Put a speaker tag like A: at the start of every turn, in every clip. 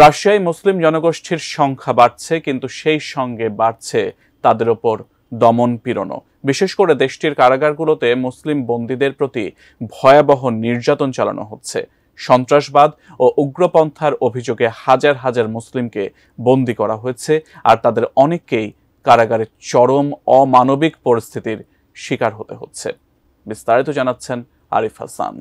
A: রাশিয়ায় মুসলিম জনগোষ্ঠীর সংখ্যা বাড়ছে, কিন্তু সেই সঙ্গে বাড়ছে তাদের ওপর দমন পীড়নও। বিশেষ করে দেশটির কারাগারগুলোতে মুসলিম বন্দীদের প্রতি ভয়াবহ নির্যাতন চালানো হচ্ছে। সন্ত্রাসবাদ ও উগ্রপন্থার অভিযোগে হাজার হাজার মুসলিমকে বন্দী করা হয়েছে, আর তাদের অনেককেই কারাগারে চরম অমানবিক পরিস্থিতির শিকার হতে হচ্ছে। বিস্তারিত জানাচ্ছেন আরিফ হাসান।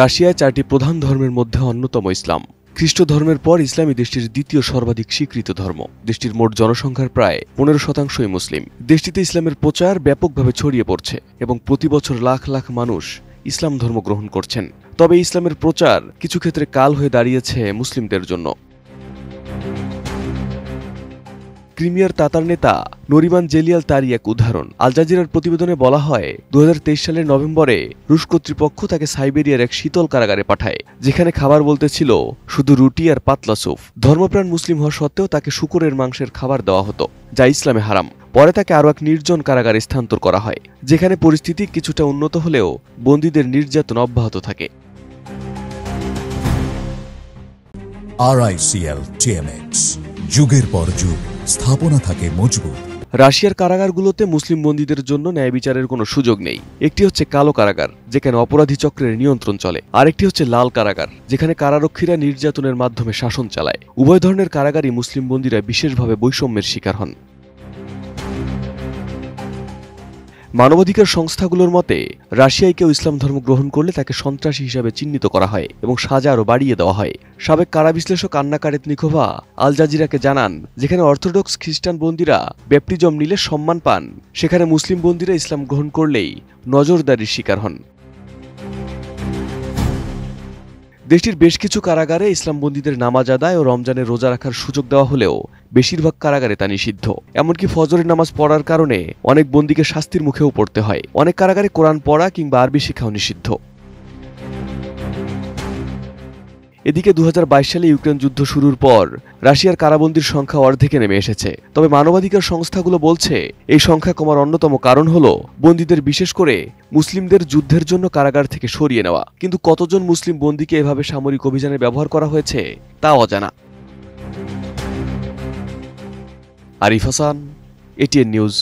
B: রাশিয়ায় 4টি প্রধান ধর্মের মধ্যে অন্যতম ইসলাম। খ্রিস্ট ধর্মের পর ইসলামই দেশটির দ্বিতীয় সর্বাধিক স্বীকৃত ধর্ম। দেশটির মোট জনসংখ্যার প্রায় 15%ই মুসলিম। দেশটিতে ইসলামের প্রচার ব্যাপকভাবে ছড়িয়ে পড়ছে এবং প্রতি বছর লাখ লাখ মানুষ ইসলাম ধর্ম গ্রহণ করছেন। তবে ইসলামের প্রচার কিছু ক্ষেত্রে কাল হয়ে দাঁড়িয়েছে মুসলিমদের জন্য। ক্রিমিয়ার তাতার নেতা নরিমান জেলিয়াল তারই এক উদাহরণ। আল জাজিরার প্রতিবেদনে বলা হয়, 2023 সালের নভেম্বরে রুশ কর্তৃপক্ষ তাকে সাইবেরিয়ার এক শীতল কারাগারে পাঠায়, যেখানে খাবার বলতে ছিল শুধু রুটি আর পাতলা স্যুপ। ধর্মপ্রাণ মুসলিম হওয়া সত্ত্বেও তাকে শূকরের মাংসের খাবার দেওয়া হতো, যা ইসলামে হারাম। পরে তাকে আরও এক নির্জন কারাগারে স্থানান্তর করা হয়, যেখানে পরিস্থিতি কিছুটা উন্নত হলেও বন্দীদের নির্যাতন অব্যাহত থাকে।
C: RICL TMX, যুগের পর যুগ স্থাপনা থাকে মজবুত।
B: রাশিয়ার কারাগারগুলোতে মুসলিম বন্দীদের জন্য ন্যায় বিচারের কোনো সুযোগ নেই। একটি হচ্ছে কালো কারাগার, যেখানে অপরাধী চক্রের নিয়ন্ত্রণ চলে, আরেকটি হচ্ছে লাল কারাগার, যেখানে কারারক্ষীরা নির্যাতনের মাধ্যমে শাসন চালায়। উভয় ধরনের কারাগারই মুসলিম বন্দীরা বিশেষভাবে বৈষম্যের শিকার হন। মানবাধিকার সংস্থাগুলোর মতে, রাশিয়ায় কেউ ইসলাম ধর্ম গ্রহণ করলে তাকে সন্ত্রাসী হিসাবে চিহ্নিত করা হয় এবং সাজা আরও বাড়িয়ে দেওয়া হয়। সাবেক কারা বিশ্লেষক আন্না কারেতনিকোভা আল জাজিরাকে জানান, যেখানে অর্থোডক্স খ্রিস্টান বন্দীরা ব্যাপটিজম নিলে সম্মান পান, সেখানে মুসলিম বন্দীরা ইসলাম গ্রহণ করলেই নজরদারির শিকার হন। দেশটির বেশ কিছু কারাগারে ইসলাম বন্দীদের নামাজ আদায় ও রমজানের রোজা রাখার সুযোগ দেওয়া হলেও বেশিরভাগ কারাগারে তা নিষিদ্ধ। এমনকি ফজরের নামাজ পড়ার কারণে অনেক বন্দীকে শাস্তির মুখেও পড়তে হয়। অনেক কারাগারে কোরআন পড়া কিংবা আরবি শিক্ষাও নিষিদ্ধ। এদিকে 2022 সালে ইউক্রেন যুদ্ধ শুরুর পর রাশিয়ার কারাবন্দীর সংখ্যা অর্ধেকে নেমে এসেছে। তবে মানবাধিকার সংস্থাগুলো বলছে, এই সংখ্যা কমার অন্যতম কারণ হলো বন্দীদের, বিশেষ করে মুসলিমদের যুদ্ধের জন্য কারাগার থেকে সরিয়ে নেওয়া। কিন্তু কতজন মুসলিম বন্দীকে এভাবে সামরিক অভিযানে ব্যবহার করা হয়েছে তা অজানা। Arif Hasan, ATN news.